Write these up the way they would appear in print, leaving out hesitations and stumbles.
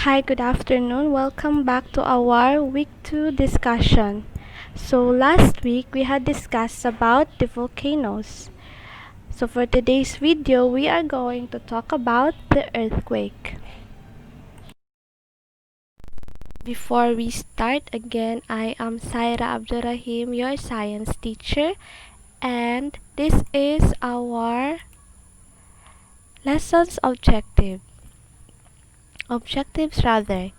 Hi, good afternoon. Welcome back to our week 2 discussion. So last week we had discussed about the volcanoes. So for today's video, we are going to talk about the earthquake. Before we start again, I am Saira Abdurrahim, your science teacher, and this is our lessons objectives rather.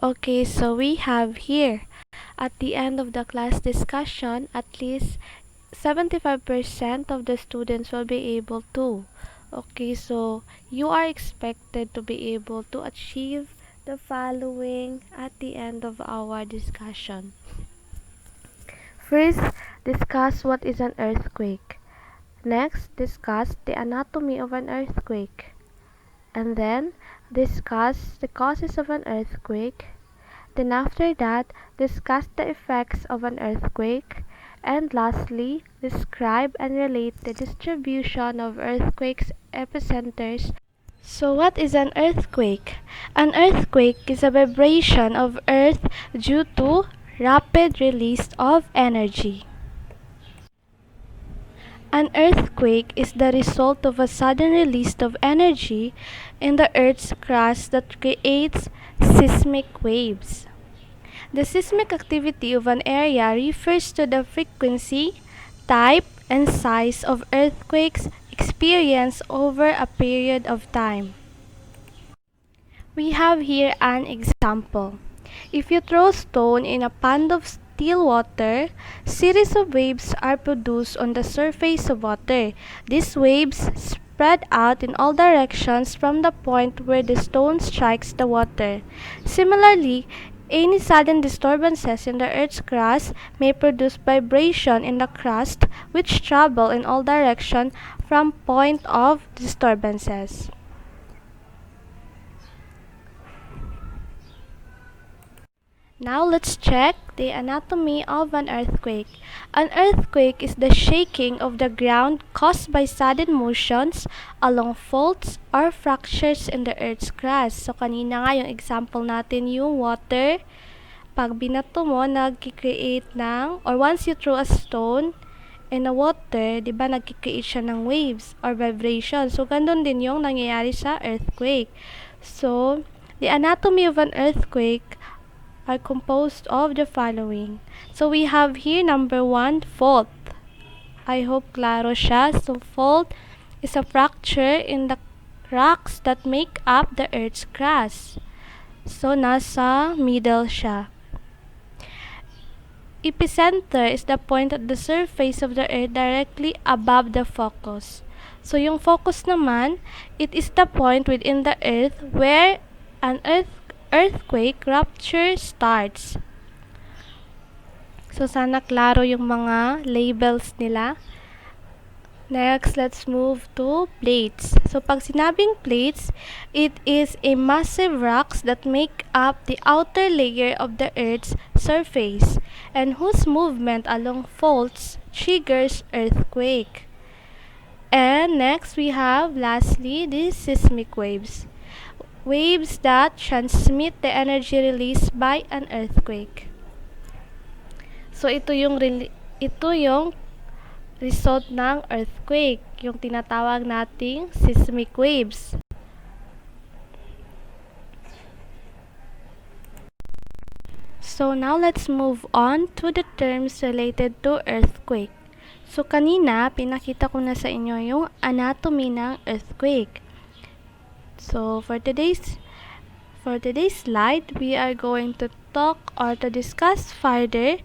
Okay, so we have here at the end of the class discussion, at least 75% of the students will be able to. Okay, so you are expected to be able to achieve the following at the end of our discussion. First, discuss what is an earthquake. Next, discuss the anatomy of an earthquake. And then, discuss the causes of an earthquake. Then after that, discuss the effects of an earthquake. And lastly, describe and relate the distribution of earthquakes' epicenters. So what is an earthquake? An earthquake is a vibration of earth due to rapid release of energy. An earthquake is the result of a sudden release of energy in the earth's crust that creates seismic waves. The seismic activity of an area refers to the frequency, type, and size of earthquakes experienced over a period of time. We have here an example. If you throw a stone in a pond of still water, series of waves are produced on the surface of water. These waves spread out in all directions from the point where the stone strikes the water. Similarly, any sudden disturbances in the Earth's crust may produce vibration in the crust which travel in all directions from point of disturbances. Now let's check the anatomy of an earthquake. An earthquake is the shaking of the ground caused by sudden motions along faults or fractures in the earth's crust. So kanina nga yung example natin yung water. Pag binato mo, nag-create ng, or once you throw a stone in the water, di ba nag-create siya ng waves or vibration. So ganun din yung nangyayari sa earthquake. So, the anatomy of an earthquake are composed of the following. So we have here number 1, fault. I hope klaro siya. So fault is a fracture in the rocks that make up the Earth's crust. So nasa middle siya. Epicenter is the point at the surface of the Earth directly above the focus. So yung focus naman, it is the point within the Earth where an earthquake rupture starts. So sana klaro yung mga labels nila. Next, let's move to plates. So pag sinabing plates, it is a massive rocks that make up the outer layer of the Earth's surface and whose movement along faults triggers earthquake. And next we have lastly the seismic waves. Waves that transmit the energy released by an earthquake. So ito yung result ng earthquake, yung tinatawag nating seismic waves. So now let's move on to the terms related to earthquake. So kanina, pinakita ko na sa inyo yung anatomy ng earthquake. So for today's slide, we are going to talk or to discuss further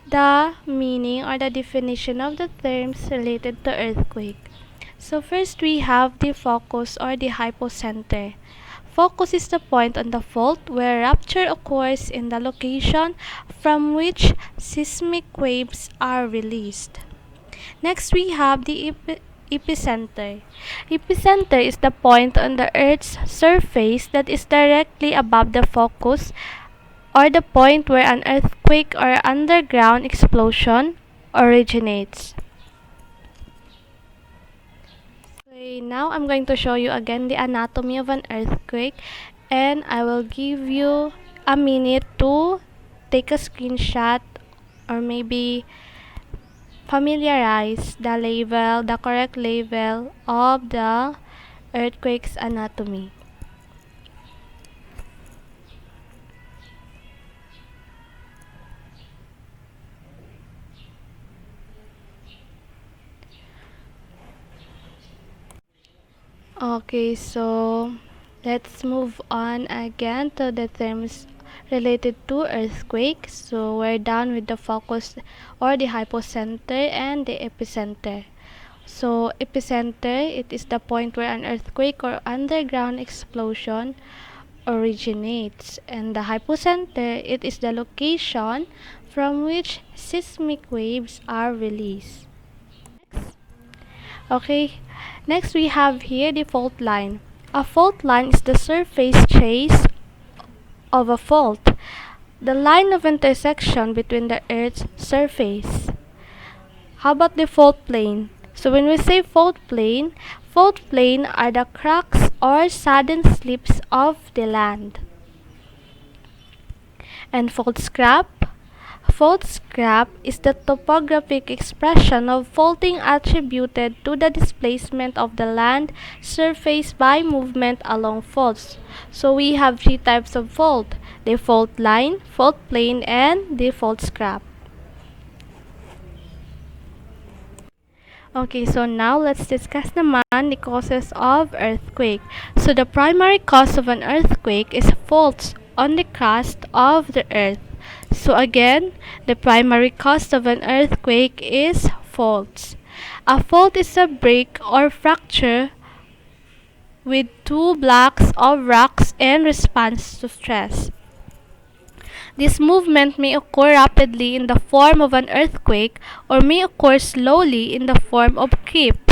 the meaning or the definition of the terms related to earthquake. So first we have the focus or the hypocenter. Focus is the point on the fault where rupture occurs in the location from which seismic waves are released. Next we have the epicenter. Epicenter is the point on the Earth's surface that is directly above the focus or the point where an earthquake or underground explosion originates. Okay, now I'm going to show you again the anatomy of an earthquake. and I will give you a minute to take a screenshot or maybe familiarize the correct level of the earthquake's anatomy. Okay, so let's move on again to the terms related to earthquake. So we're done with the focus or the hypocenter and the epicenter. So epicenter, it is the point where an earthquake or underground explosion originates, and the hypocenter, it is the location from which seismic waves are released. Okay, next we have here the fault line. A fault line is the surface trace of a fault, the line of intersection between the Earth's surface. How about the fault plane? So when we say fault plane are the cracks or sudden slips of the land. And fault scarp is the topographic expression of faulting attributed to the displacement of the land surface by movement along faults. So we have three types of fault: the fault line, fault plane, and the fault scarp. Okay, so now let's discuss naman the causes of earthquake. So the primary cause of an earthquake is faults on the crust of the earth. So again, the primary cause of an earthquake is faults. A fault is a break or fracture with two blocks of rocks in response to stress. This movement may occur rapidly in the form of an earthquake or may occur slowly in the form of creep.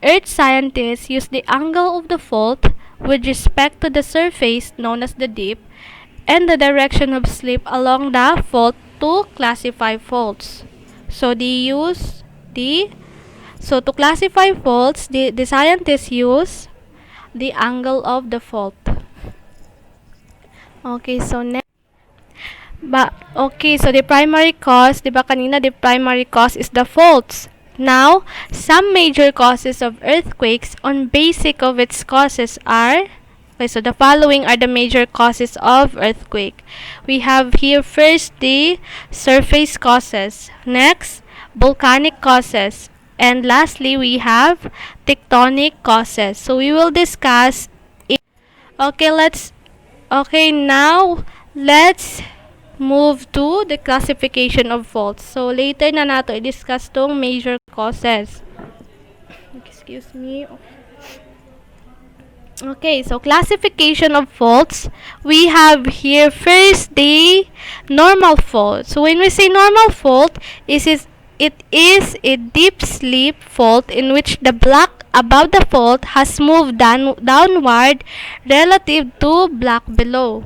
Earth scientists use the angle of the fault with respect to the surface known as the dip and the direction of slip along the fault to classify faults. So to classify faults, the scientists use the angle of the fault. Okay, so so the primary cause, di ba kanina the primary cause is the faults. Now, some major causes of earthquakes on basic of its causes are, okay, so the following are the major causes of earthquake. We have here first the surface causes, next volcanic causes, and lastly we have tectonic causes. So we will discuss now let's move to the classification of faults. So later na nato i-discuss tong major causes. Excuse me. Okay, so classification of faults, we have here first the normal fault. So when we say normal fault, it is a deep slip fault in which the block above the fault has moved downward relative to block below.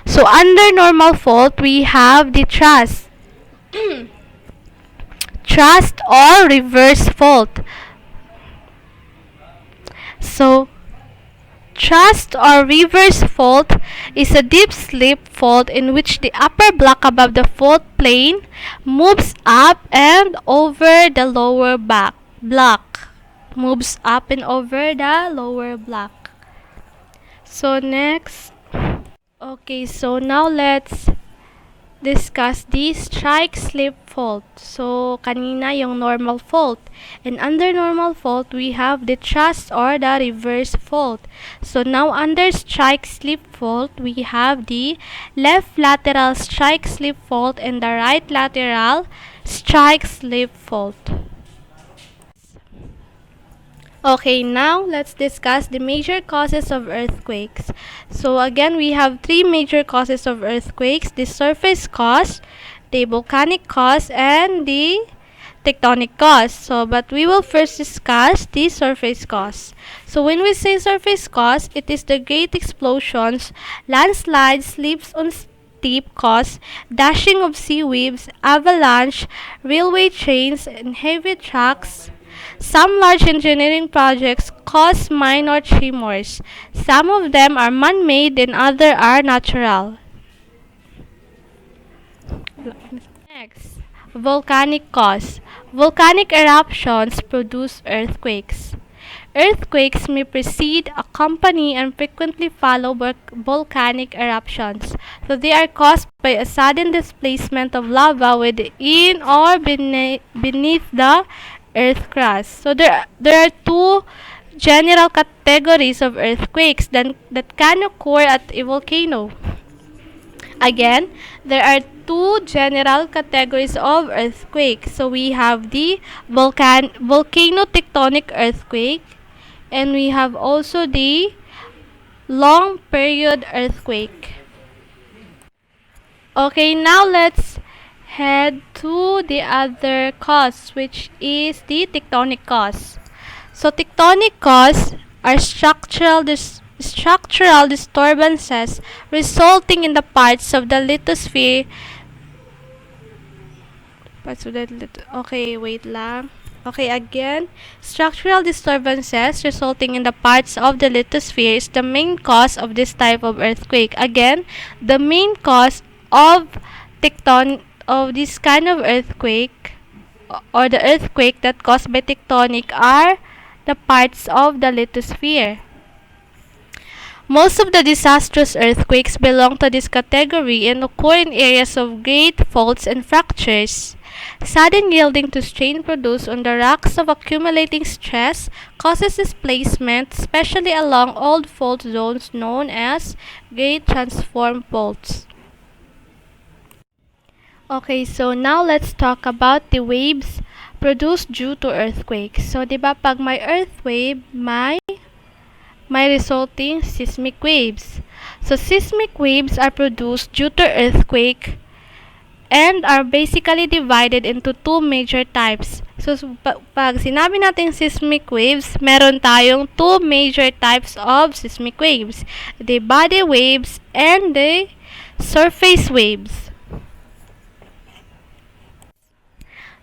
So under normal fault, we have the thrust. Thrust or reverse fault. So thrust or reverse fault is a deep slip fault in which the upper block above the fault plane moves up and over the lower block. Moves up and over the lower block. So next. Okay, so now let's discuss the strike slip fault. So kanina yung normal fault, and under normal fault we have the thrust or the reverse fault. So now under strike slip fault we have the left lateral strike slip fault and the right lateral strike slip fault. Okay, now let's discuss the major causes of earthquakes. So again, we have three major causes of earthquakes: the surface cause, the volcanic cause, and the tectonic cause. But we will first discuss the surface cause. So when we say surface cause, it is the great explosions, landslides, slips on steep course, dashing of sea waves, avalanche, railway trains, and heavy trucks Some large engineering projects cause minor tremors. Some of them are man-made and others are natural. Next, volcanic cause. Volcanic eruptions produce earthquakes. Earthquakes may precede, accompany, and frequently follow volcanic eruptions. So they are caused by a sudden displacement of lava within or beneath the earth crust. So there are two general categories of earthquakes that can occur at a volcano. Again, there are two general categories of earthquakes. So we have the volcano tectonic earthquake, and we have also the long period earthquake. Okay, now let's head to the other cause, which is the tectonic cause. So tectonic cause are structural disturbances resulting in the parts of the lithosphere. Okay, wait lang. Okay, again, structural disturbances resulting in the parts of the lithosphere is the main cause of this type of earthquake. Again, the main cause of this kind of earthquake, or the earthquake that caused by tectonic, are the parts of the lithosphere. Most of the disastrous earthquakes belong to this category and occur in areas of great faults and fractures. Sudden yielding to strain produced on the rocks of accumulating stress causes displacement, especially along old fault zones known as great transform faults. Okay, so now let's talk about the waves produced due to earthquakes. So, di ba, pag may earth wave, may resulting seismic waves. So, seismic waves are produced due to earthquake and are basically divided into two major types. So, pag sinabi natin seismic waves, meron tayong two major types of seismic waves: the body waves and the surface waves.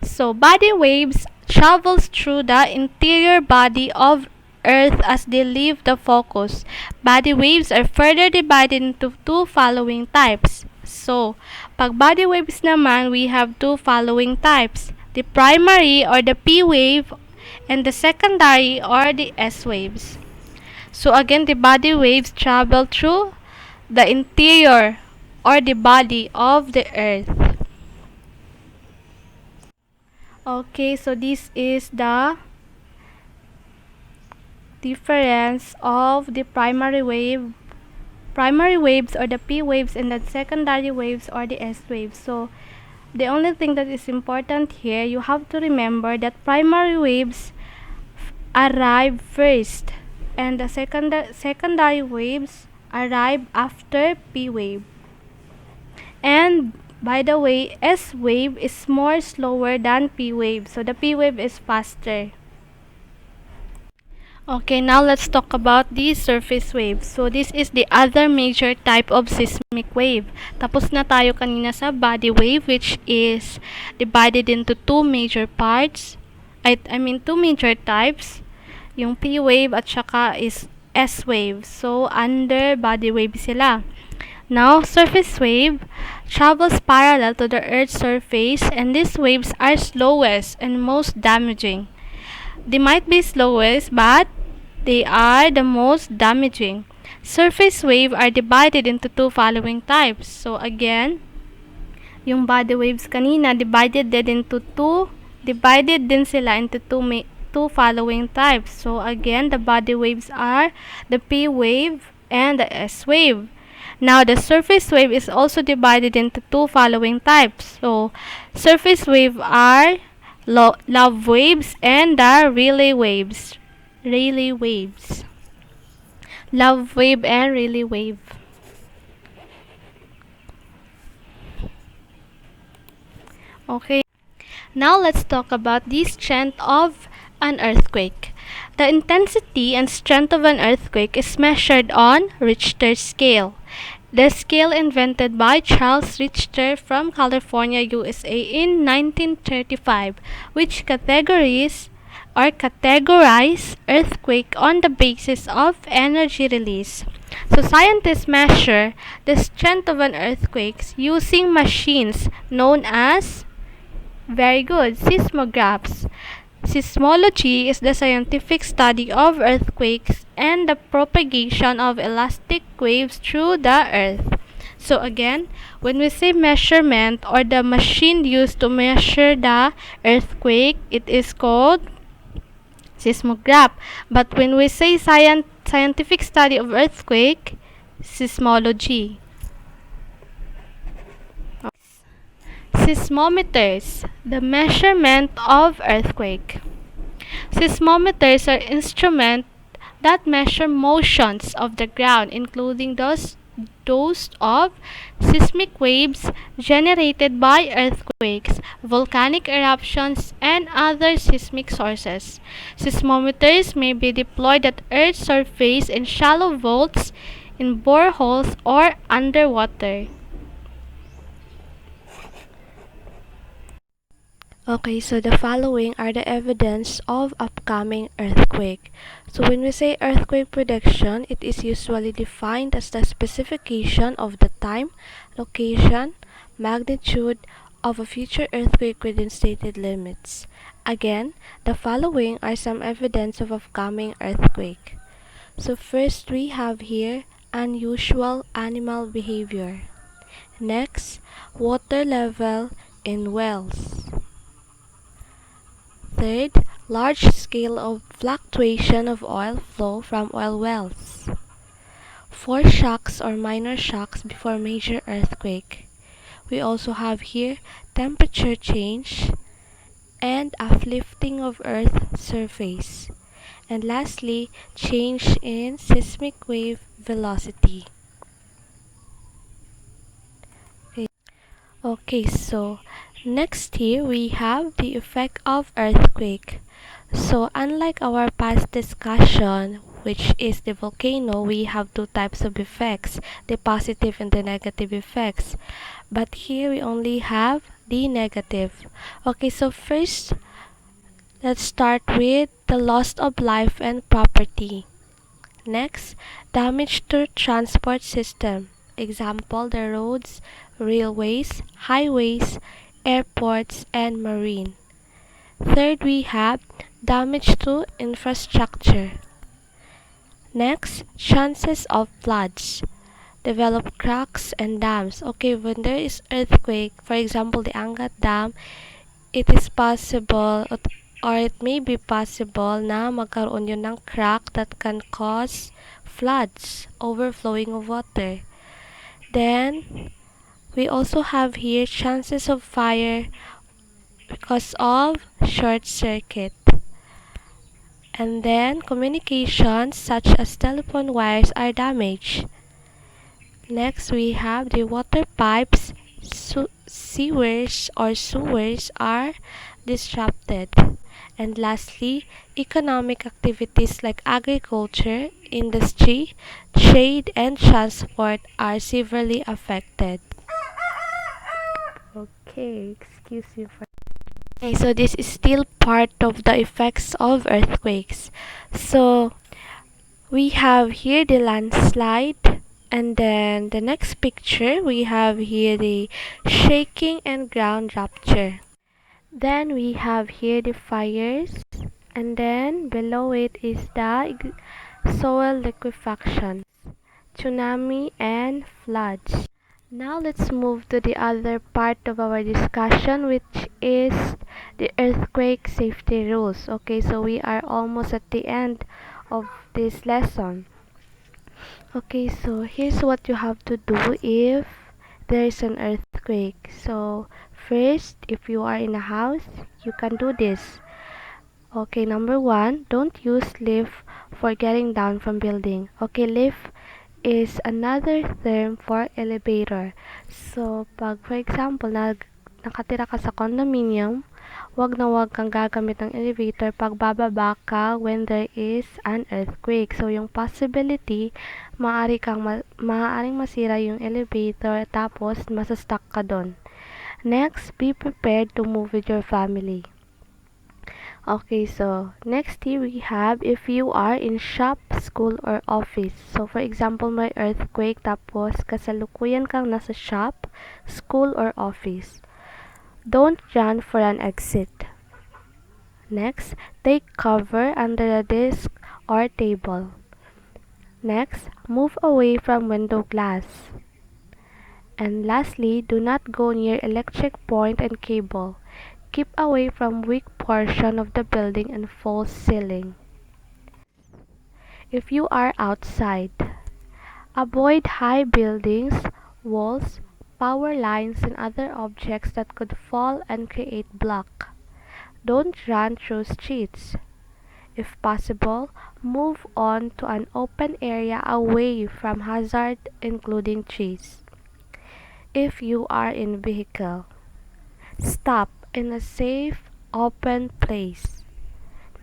So, body waves travels through the interior body of Earth as they leave the focus. Body waves are further divided into two following types. So, pag body waves naman, we have two following types: the primary or the P wave and the secondary or the S waves. So again, the body waves travel through the interior or the body of the Earth. Okay, so this is the difference of the primary waves or the P waves and the secondary waves or the S waves. So the only thing that is important here, you have to remember that primary waves arrive first and the secondary waves arrive after P wave. And by the way, S wave is more slower than P wave, so the P wave is faster. Okay, now let's talk about the surface wave. So this is the other major type of seismic wave. Tapos na tayo kanina sa body wave, which is divided into two major parts. Two major types. Yung P wave at saka is S wave. So under body wave sila. Now, surface wave travels parallel to the Earth's surface, and these waves are slowest and most damaging. They might be slowest, but they are the most damaging. Surface waves are divided into two following types. So again, yung body waves kanina divided din sila into two following types. So again, the body waves are the P wave and the S wave. Now, the surface wave is also divided into two following types. So, surface wave are love waves and the Rayleigh waves. Love wave and Rayleigh wave. Okay. Now, let's talk about the strength of an earthquake. The intensity and strength of an earthquake is measured on Richter's scale. The scale invented by Charles Richter from California, USA in 1935, which categorizes or categorize earthquake on the basis of energy release. So scientists measure the strength of an earthquake using machines known as very good seismographs. Seismology is the scientific study of earthquakes and the propagation of elastic waves through the earth. So again, when we say measurement or the machine used to measure the earthquake, it is called seismograph. But when we say scientific study of earthquake, seismology. Seismometers, the measurement of earthquake. Seismometers are instruments that measure motions of the ground, including those of seismic waves generated by earthquakes, volcanic eruptions, and other seismic sources. Seismometers may be deployed at Earth's surface in shallow vaults, in boreholes, or underwater. Okay, so the following are the evidence of upcoming earthquake. So when we say earthquake prediction, it is usually defined as the specification of the time, location, magnitude of a future earthquake within stated limits. Again, the following are some evidence of upcoming earthquake. So first we have here unusual animal behavior. Next, water level in wells. Third, large scale of fluctuation of oil flow from oil wells. Foreshocks or minor shocks before major earthquake. We also have here temperature change and uplifting of earth surface. And lastly, change in seismic wave velocity. Okay, so next here we have the effect of earthquake. So unlike our past discussion, which is the volcano, we have two types of effects, the positive and the negative effects. But here we only have the negative. Okay, so first, let's start with the loss of life and property. Next, damage to transport system. Example, the roads, railways, highways, airports, and marine. Third, we have damage to infrastructure. Next, chances of floods. Develop cracks and dams. Okay, when there is earthquake, for example, the Angat Dam, it is possible or it may be possible na magkaroon yun ng crack that can cause floods, overflowing of water. Then, we also have here chances of fire because of short circuit. And then, communications such as telephone wires are damaged. Next, we have the water pipes, sewers are disrupted. And lastly, economic activities like agriculture, industry, trade, and transport are severely affected. Okay, excuse me for. Okay, so this is still part of the effects of earthquakes. So we have here the landslide, and then the next picture we have here the shaking and ground rupture. Then we have here the fires, and then below it is the soil liquefaction, tsunami, and floods. Now let's move to the other part of our discussion, which is the earthquake safety rules. Okay, so we are almost at the end of this lesson. Okay, so here's what you have to do if there is an earthquake. So first, if you are in a house, you can do this. Okay, number one, don't use lift for getting down from building. Okay, lift is another term for elevator. So, pag for example, nakatira ka sa condominium, wag na wag kang gagamit ng elevator pag bababa ka when there is an earthquake. So, yung possibility, maaaring masira yung elevator tapos masastuck ka doon. Next, be prepared to move with your family. Okay, so next here we have if you are in shop, school, or office. So for example, may earthquake tapos kasalukuyan kang nasa shop, school, or office. Don't run for an exit. Next, take cover under a desk or table. Next, move away from window glass. And lastly, do not go near electric point and cable. Keep away from weak portion of the building and false ceiling. If you are outside, avoid high buildings, walls, power lines, and other objects that could fall and create block. Don't run through streets. If possible, move on to an open area away from hazard including trees. If you are in vehicle, stop in a safe, open place.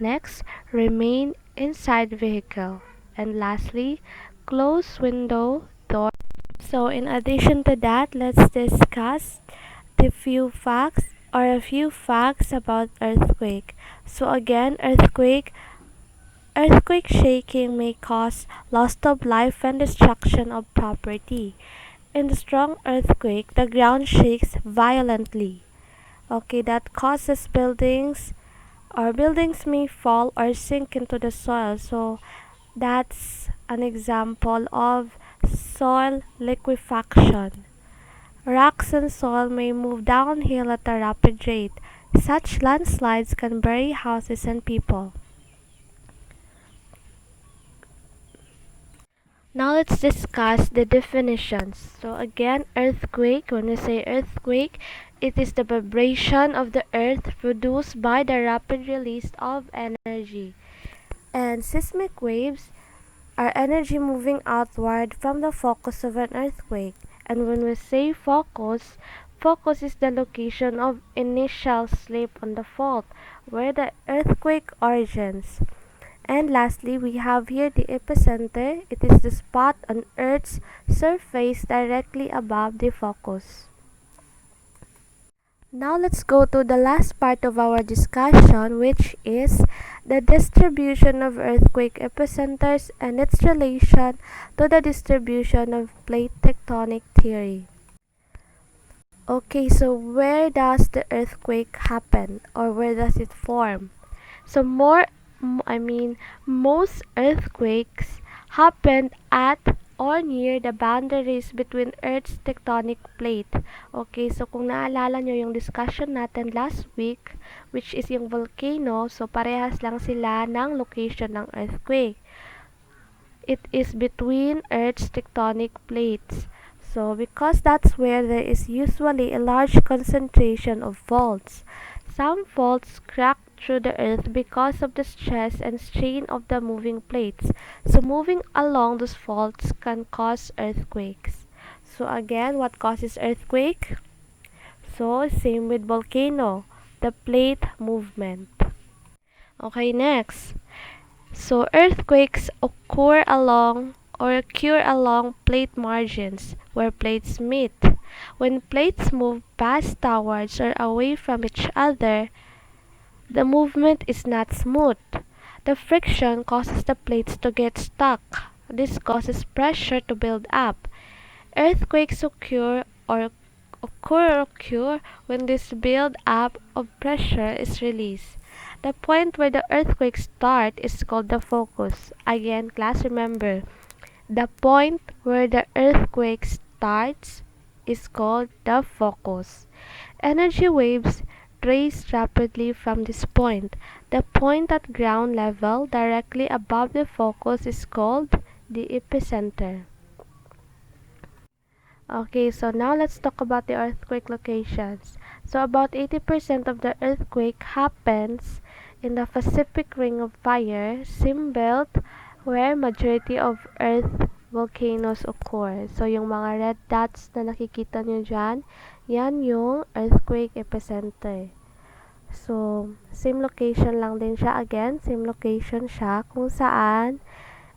Next, remain inside vehicle. And lastly, close window, door. So in addition to that, let's discuss the few facts or a few facts about earthquake. So again, earthquake shaking may cause loss of life and destruction of property. In the strong earthquake, the ground shakes violently. Okay, that causes buildings may fall or sink into the soil. So that's an example of soil liquefaction. Rocks and soil may move downhill at a rapid rate. Such landslides can bury houses and people. Now let's discuss the definitions. So again, earthquake, when we say earthquake, it is the vibration of the earth produced by the rapid release of energy. And seismic waves are energy moving outward from the focus of an earthquake. And when we say focus, focus is the location of initial slip on the fault where the earthquake origins. And lastly, we have here the epicenter. It is the spot on Earth's surface directly above the focus. Now let's go to the last part of our discussion, which is the distribution of earthquake epicenters and its relation to the distribution of plate tectonic theory. Okay, so where does the earthquake happen or where does it form? So most earthquakes happened at or near the boundaries between Earth's tectonic plate. Okay, so kung naalala nyo yung discussion natin last week, which is yung volcano, so parehas lang sila ng location ng earthquake. It is between Earth's tectonic plates. So because that's where there is usually a large concentration of faults. Some faults crack through the earth because of the stress and strain of the moving plates. So moving along those faults can cause earthquakes. So again, what causes earthquake? So same with volcano, the plate movement. Okay, next. So earthquakes occur along plate margins where plates meet. When plates move past towards or away from each other, the movement is not smooth. The friction causes the plates to get stuck. This causes pressure to build up. Earthquakes occur when this build up of pressure is released. The point where the earthquake starts is called the focus. Again, class, remember, the point where the earthquake starts is called the focus. Energy waves trace rapidly from this point. The point at ground level directly above the focus is called the epicenter. Okay, so now let's talk about the earthquake locations. So about 80% of the earthquake happens in the Pacific Ring of Fire, seam belt, where majority of earth volcanoes occur. So yung mga red dots na nakikita nyo dyan, yan yung earthquake epicenter. So, same location lang din siya. Again, same location siya kung saan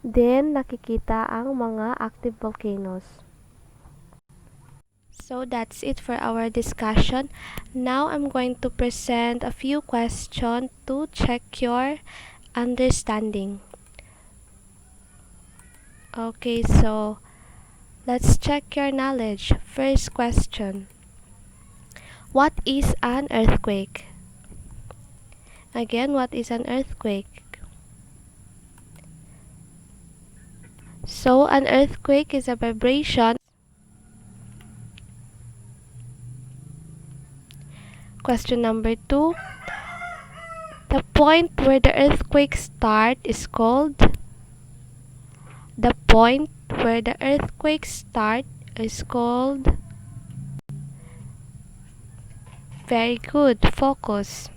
din nakikita ang mga active volcanoes. So that's it for our discussion. Now I'm going to present a few questions to check your understanding. Okay, so let's check your knowledge. First question. What is an earthquake? Again, what is an earthquake? So an earthquake is a vibration. Question number 2. The point where the earthquake starts is called. The point where the earthquake starts is called. Very good. Focus.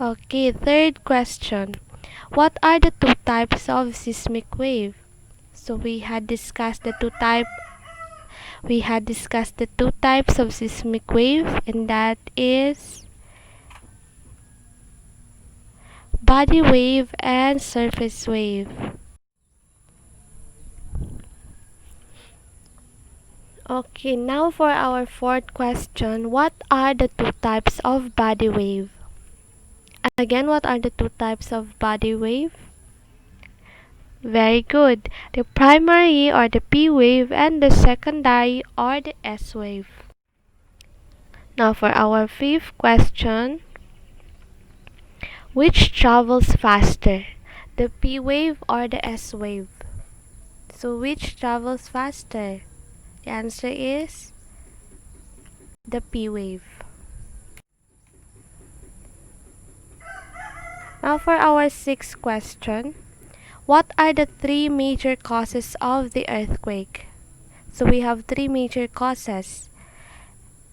Okay, third question. What are the two types of seismic wave? So we had discussed the two types of seismic wave, and that is body wave and surface wave. Okay, now for our fourth question. What are the two types of body wave? Again, what are the two types of body wave? Very good. The primary or the P wave and the secondary or the S wave. Now for our fifth question. Which travels faster? The P wave or the S wave? So which travels faster? The answer is the P wave. Now for our sixth question. What are the three major causes of the earthquake? So we have three major causes,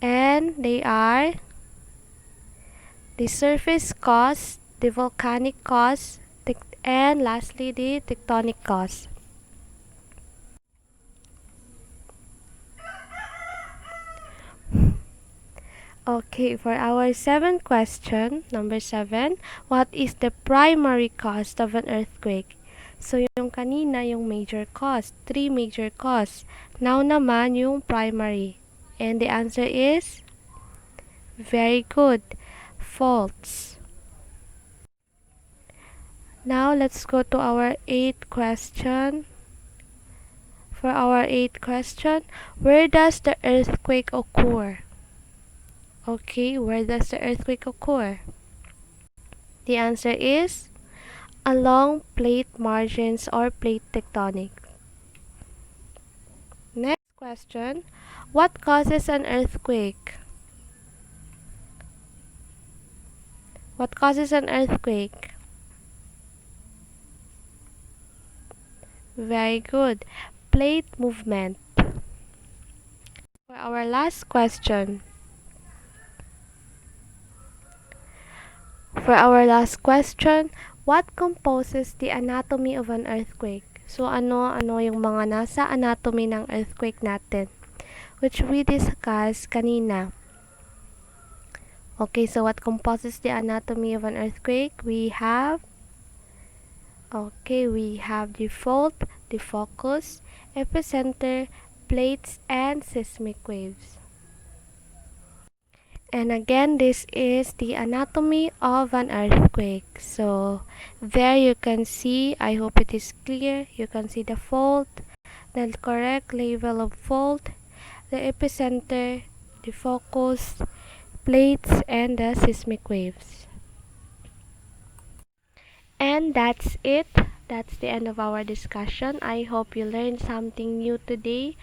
and they are the surface cause, the volcanic cause, and lastly the tectonic cause. Okay, for our seventh question, number 7, what is the primary cause of an earthquake? So yung kanina yung major cause, three major cause. Now naman yung primary. And the answer is very good. Faults. Now let's go to our eighth question. For our eighth question, where does the earthquake occur? Okay, where does the earthquake occur? The answer is along plate margins or plate tectonics. Next question, what causes an earthquake? What causes an earthquake? Very good. Plate movement. For our last question. What composes the anatomy of an earthquake? So ano yung mga nasa anatomy ng earthquake natin, which we discussed kanina. Okay, so what composes the anatomy of an earthquake? We have the fault, the focus, epicenter, plates, and seismic waves. And again, this is the anatomy of an earthquake. So there you can see, I hope it is clear, you can see the fault, the correct level of fault, the epicenter, the focus, plates, and the seismic waves. And that's it. That's the end of our discussion. I hope you learned something new today.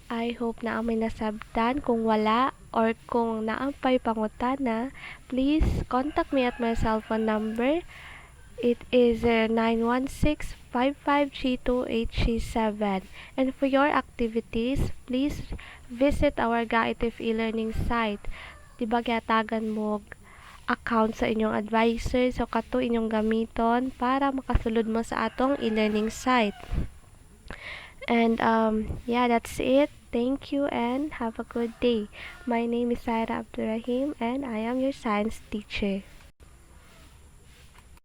I hope na may nasabtan. Kung wala or kung naampay pangutana, please contact me at my cell phone number. It is 916-5532-837. And for your activities, please visit our GAITF e-learning site. Diba gyatagan mo account sa inyong advisor, so kato inyong gamiton para makasulod mo sa atong e-learning site. And yeah, that's it. Thank you and have a good day. My name is Saira Abdurrahim and I am your science teacher.